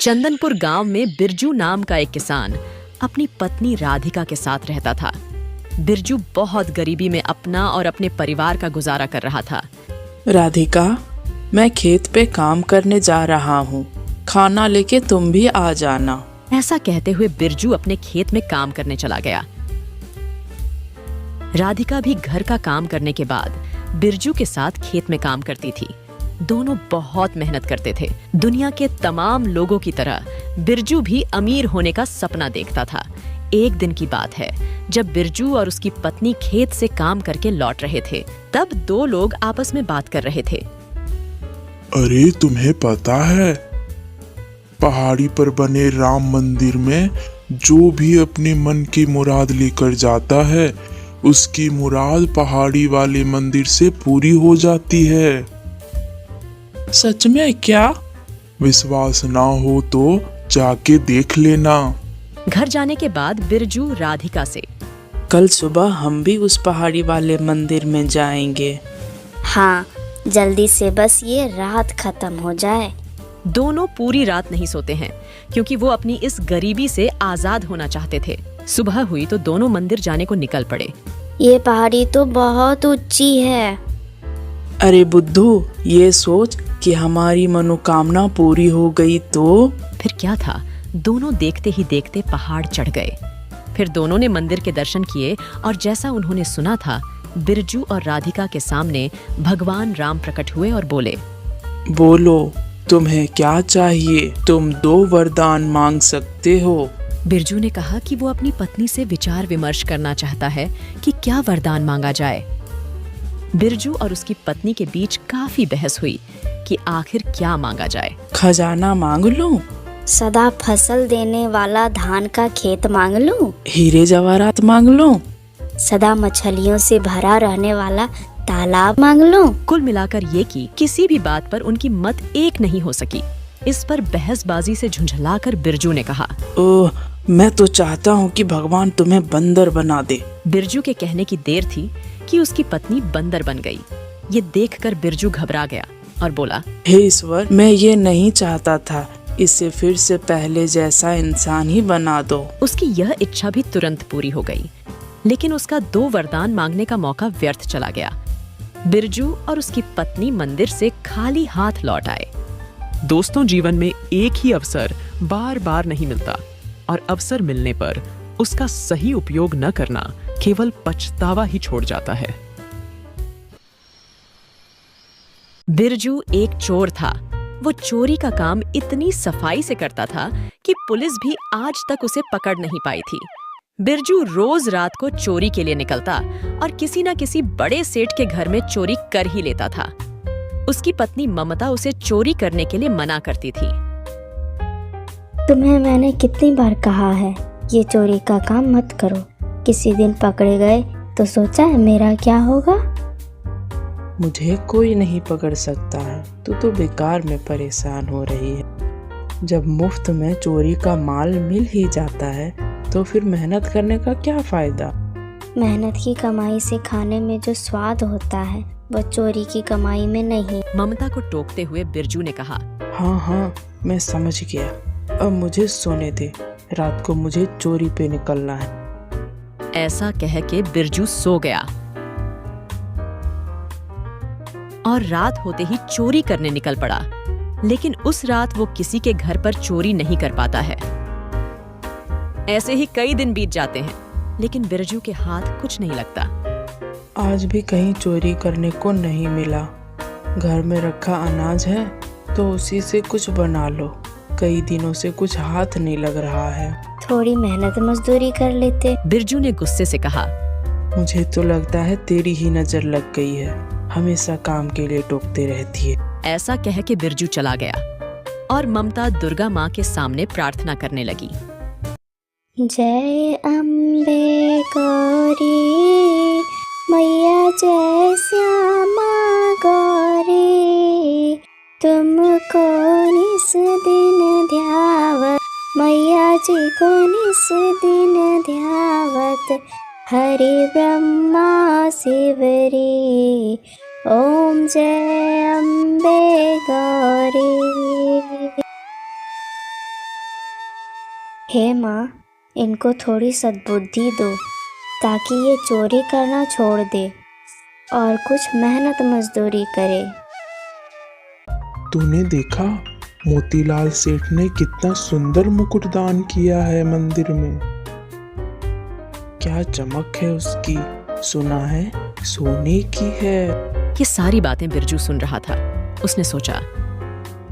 चंदनपुर गांव में बिरजू नाम का एक किसान अपनी पत्नी राधिका के साथ रहता था। बिरजू बहुत गरीबी में अपना और अपने परिवार का गुजारा कर रहा था। राधिका, मैं खेत पे काम करने जा रहा हूँ, खाना लेके तुम भी आ जाना। ऐसा कहते हुए बिरजू अपने खेत में काम करने चला गया। राधिका भी घर का काम करने के बाद बिरजू के साथ खेत में काम करती थी। दोनों बहुत मेहनत करते थे। दुनिया के तमाम लोगों की तरह बिरजू भी अमीर होने का सपना देखता था। एक दिन की बात है, जब बिरजू और उसकी पत्नी खेत से काम करके लौट रहे थे, तब दो लोग आपस में बात कर रहे थे। अरे तुम्हें पता है, पहाड़ी पर बने राम मंदिर में जो भी अपने मन की मुराद लेकर जाता है, उसकी मुराद पहाड़ी वाले मंदिर से पूरी हो जाती है। सच में क्या? विश्वास ना हो तो जाके देख लेना। घर जाने के बाद बिरजू राधिका से, कल सुबह हम भी उस पहाड़ी वाले मंदिर में जाएंगे। हाँ, जल्दी से बस ये रात खत्म हो जाए। दोनों पूरी रात नहीं सोते हैं क्योंकि वो अपनी इस गरीबी से आजाद होना चाहते थे। सुबह हुई तो दोनों मंदिर जाने को निकल पड़े। ये पहाड़ी तो बहुत ऊंची है। अरे बुद्धू, ये सोच कि हमारी मनोकामना पूरी हो गई तो। फिर क्या था, दोनों देखते ही देखते पहाड़ चढ़ गए। फिर दोनों ने मंदिर के दर्शन किए और जैसा उन्होंने सुना था, बिरजू और राधिका के सामने भगवान राम प्रकट हुए और बोले, बोलो, तुम्हें क्या चाहिए? तुम 2 वरदान मांग सकते हो। बिरजू ने कहा कि वो अपनी पत्नी से विचार विमर्श करना चाहता है कि क्या वरदान मांगा जाए। बिरजू और उसकी पत्नी के बीच काफी बहस हुई कि आखिर क्या मांगा जाए। खजाना मांग लूं? सदा फसल देने वाला धान का खेत मांग लूं? हीरे जवाहरात मांग लूं? सदा मछलियों से भरा रहने वाला तालाब मांग लूं? कुल मिलाकर ये कि किसी भी बात पर उनकी मत एक नहीं हो सकी। इस पर बहसबाजी से झुंझलाकर बिरजू ने कहा, ओह, मैं तो चाहता हूँ कि भगवान तुम्हें बंदर बना दे। बिरजू के कहने की देर थी कि उसकी पत्नी बंदर बन गई। ये देखकर बिरजू घबरा गया और बोला, हे ईश्वर, मैं ये नहीं चाहता था, इसे फिर से पहले जैसा इंसान ही बना दो। उसकी यह इच्छा भी तुरंत पूरी हो गई, लेकिन उसका 2 वरदान मांगने का मौका व्यर्थ चला गया। बिरजू और उसकी पत्नी मंदिर से खाली हाथ लौट आए। दोस्तों, जीवन में एक ही अवसर बार बार नहीं मिलता और अवसर मिलने पर उसका सही उपयोग न करना केवल पछतावा ही छोड़ जाता है। बिरजू एक चोर था। वो चोरी का काम इतनी सफाई से करता था कि पुलिस भी आज तक उसे पकड़ नहीं पाई थी। बिरजू रोज रात को चोरी के लिए निकलता और किसी न किसी बड़े सेठ के घर में चोरी कर ही लेता था। उसकी पत्नी ममता उसे चोरी करने के लिए मना करती थी। तुम्हें मैंने कितनी बार कहा है, ये चोरी का काम मत करो। किसी दिन पकड़े गए तो सोचा है मेरा क्या होगा? मुझे कोई नहीं पकड़ सकता है, तू तो बेकार में परेशान हो रही है। जब मुफ्त में चोरी का माल मिल ही जाता है तो फिर मेहनत करने का क्या फायदा? मेहनत की कमाई से खाने में जो स्वाद होता है वो चोरी की कमाई में नहीं। ममता को टोकते हुए बिरजू ने कहा, हाँ, मैं समझ गया। अब मुझे सोने दे, रात को मुझे चोरी पे निकलना है। ऐसा कह के बिरजू सो गया और रात होते ही चोरी करने निकल पड़ा। लेकिन उस रात वो किसी के घर पर चोरी नहीं कर पाता है। ऐसे ही कई दिन बीत जाते हैं, लेकिन बिरजू के हाथ कुछ नहीं लगता। आज भी कहीं चोरी करने को नहीं मिला। घर में रखा अनाज है तो उसी से कुछ बना लो। कई दिनों से कुछ हाथ नहीं लग रहा है। थोड़ी मेहनत मजदूरी कर लेते। बिरजू ने गुस्से से कहा, मुझे तो लगता है तेरी ही नजर लग गई है, हमेशा काम के लिए टोकते रहती है। ऐसा कह के बिरजू चला गया और ममता दुर्गा माँ के सामने प्रार्थना करने लगी। जय अम्बे गौरी मैया, जय श्यामा गौरी, तुमको निस दिन ध्यावत, मैया जी को निस दिन ध्यावत, हरि ब्रह्मा शिवरी, ओम जय अम्बे गौरी। हे माँ, इनको थोड़ी सद्बुद्धि दो ताकि ये चोरी करना छोड़ दे और कुछ मेहनत मजदूरी करे। तूने देखा मोतीलाल सेठ ने कितना सुंदर मुकुट दान किया है मंदिर में। क्या चमक है उसकी, सुना है सोने की है। ये सारी बातें बिरजू सुन रहा था। उसने सोचा,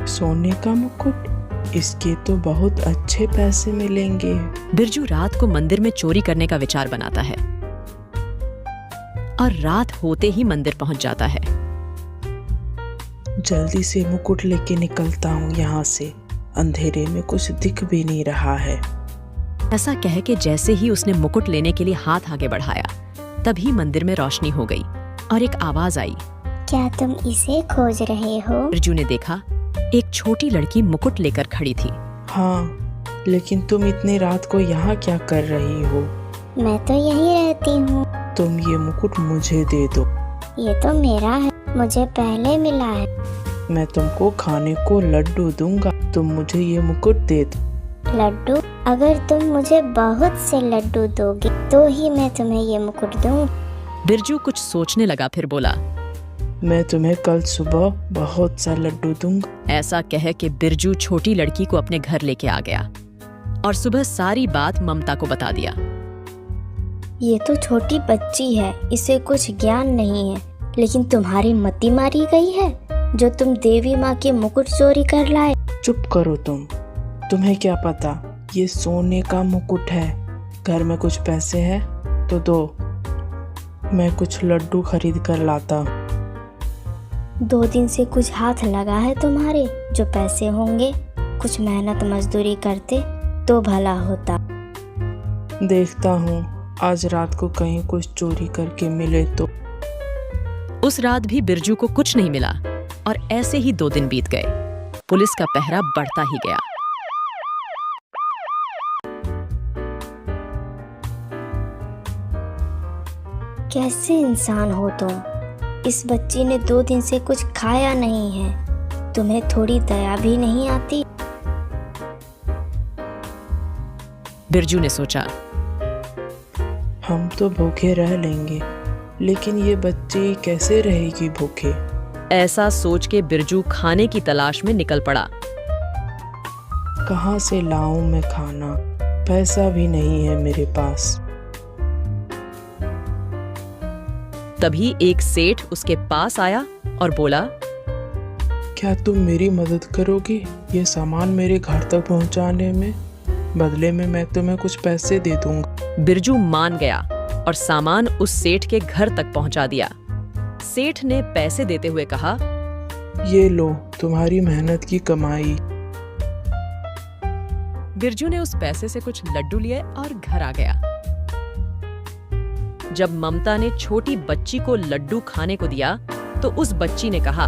सोने का मुकुट, इसके तो बहुत अच्छे पैसे मिलेंगे। बिरजू रात को मंदिर में चोरी करने का विचार बनाता है और रात होते ही मंदिर पहुंच जाता है। जल्दी से मुकुट लेके निकलता हूँ यहाँ से, अंधेरे में कुछ दिख भी नहीं रहा है। ऐसा कह के जैसे ही उसने मुकुट लेने के लिए हाथ आगे बढ़ाया, तभी मंदिर में रोशनी हो गई और एक आवाज आई। क्या तुम इसे खोज रहे हो? बिरजू ने देखा एक छोटी लड़की मुकुट लेकर खड़ी थी। हाँ, लेकिन तुम इतनी रात को यहाँ क्या कर रही हो? मैं तो यहीं रहती हूँ। तुम ये मुकुट मुझे दे दो। ये तो मेरा है, मुझे पहले मिला है। मैं तुमको खाने को लड्डू दूंगा, तुम मुझे ये मुकुट दे दो। लड्डू? अगर तुम मुझे बहुत से लड्डू दोगे तो ही मैं तुम्हें ये मुकुट दूँ। बिरजू कुछ सोचने लगा, फिर बोला, मैं तुम्हें कल सुबह बहुत सा लड्डू दूंगा। ऐसा कह के बिरजू छोटी लड़की को अपने घर लेके आ गया और सुबह सारी बात ममता को बता दिया। ये तो छोटी बच्ची है, इसे कुछ ज्ञान नहीं है, लेकिन तुम्हारी मति मारी गई है जो तुम देवी माँ के मुकुट चोरी कर लाए। चुप करो तुम, तुम्हें क्या पता ये सोने का मुकुट है। घर में कुछ पैसे हैं तो दो, मैं कुछ लड्डू खरीद कर लाता हूँ। 2 दिन से कुछ हाथ लगा है तुम्हारे, जो पैसे होंगे कुछ मेहनत मजदूरी करते तो भला होता। देखता हूँ आज रात को कहीं कुछ चोरी करके मिले तो। उस रात भी बिरजू को कुछ नहीं मिला और ऐसे ही 2 दिन बीत गए। पुलिस का पहरा बढ़ता ही गया। कैसे इंसान हो तुम? इस बच्ची ने 2 दिन से कुछ खाया नहीं है, तुम्हें थोड़ी दया भी नहीं आती? बिरजू ने सोचा, हम तो भूखे रह लेंगे, लेकिन ये बच्ची कैसे रहेगी भूखे? ऐसा सोच के बिरजू खाने की तलाश में निकल पड़ा। कहाँ से लाऊं मैं खाना? पैसा भी नहीं है मेरे पास। तभी एक सेठ उसके पास आया और बोला, क्या तुम मेरी मदद करोगी ये सामान मेरे घर तक पहुंचाने में? बदले में मैं तुम्हें कुछ पैसे दे दूंगा। बिरजू मान गया और सामान उस सेठ के घर तक पहुंचा दिया। सेठ ने पैसे देते हुए कहा, ये लो तुम्हारी मेहनत की कमाई। बिरजू ने उस पैसे से कुछ लड्डू लिए और घर आ गया। जब ममता ने छोटी बच्ची को लड्डू खाने को दिया तो उस बच्ची ने कहा,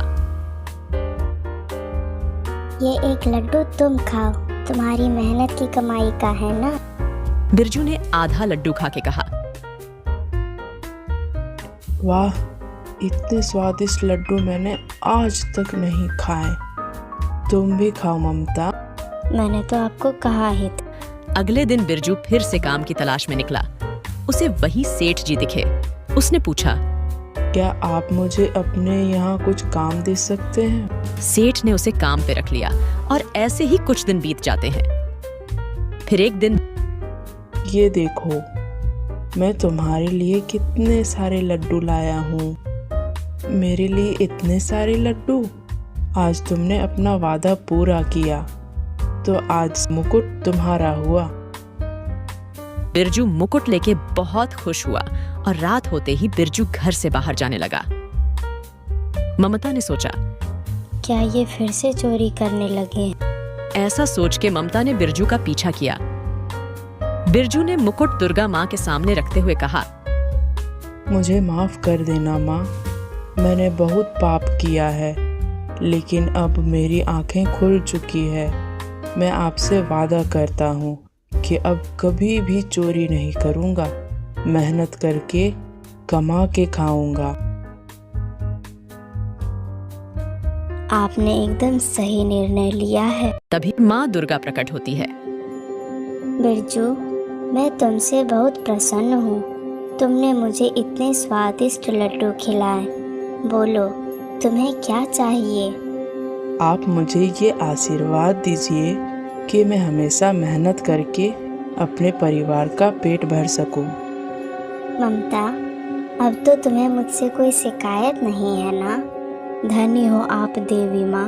ये एक लड्डू तुम खाओ, तुम्हारी मेहनत की कमाई का है ना। बिरजू ने आधा लड्डू खा के कहा, वाह, इतने स्वादिष्ट लड्डू मैंने आज तक नहीं खाए। तुम भी खाओ ममता। मैंने तो आपको कहा ही था। अगले दिन बिरजू फिर से काम की तलाश में निकला। उसे वही सेठ जी दिखे। उसने पूछा, क्या आप मुझे अपने यहाँ कुछ काम दे सकते हैं? सेठ ने उसे काम पे रख लिया और ऐसे ही कुछ दिन बीत जाते हैं। फिर एक दिन, ये देखो, मैं तुम्हारे लिए कितने सारे लड्डू लाया हूँ। मेरे लिए इतने सारे लड्डू। आज तुमने अपना वादा पूरा किया, तो आज मुकुट तुम्हारा हुआ। बिरजू मुकुट लेके बहुत खुश हुआ और रात होते ही बिरजू घर से बाहर जाने लगा। ममता ने सोचा, क्या ये फिर से चोरी करने लगे? ऐसा सोच के ममता ने बिरजू का पीछा किया। बिरजू ने मुकुट दुर्गा माँ के सामने रखते हुए कहा, मुझे माफ कर देना माँ, मैंने बहुत पाप किया है, लेकिन अब मेरी आंखें खुल चुकी है। मैं आपसे वादा करता हूँ कि अब कभी भी चोरी नहीं करूँगा, मेहनत करके कमा के खाऊंगा। आपने एकदम सही निर्णय लिया है। तभी माँ दुर्गा प्रकट होती है। बिरजू, मैं तुमसे बहुत प्रसन्न हूँ। तुमने मुझे इतने स्वादिष्ट लड्डू खिलाए। बोलो, तुम्हें क्या चाहिए? आप मुझे ये आशीर्वाद दीजिए कि मैं हमेशा मेहनत करके अपने परिवार का पेट भर सकूं। ममता, अब तो तुम्हें मुझसे कोई शिकायत नहीं है ना? धन्य हो आप देवी माँ,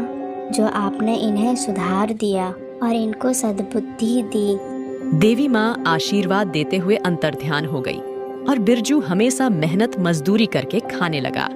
जो आपने इन्हें सुधार दिया और इनको सद्बुद्धि दी। देवी माँ आशीर्वाद देते हुए अंतर्ध्यान हो गई और बिरजू हमेशा मेहनत मजदूरी करके खाने लगा।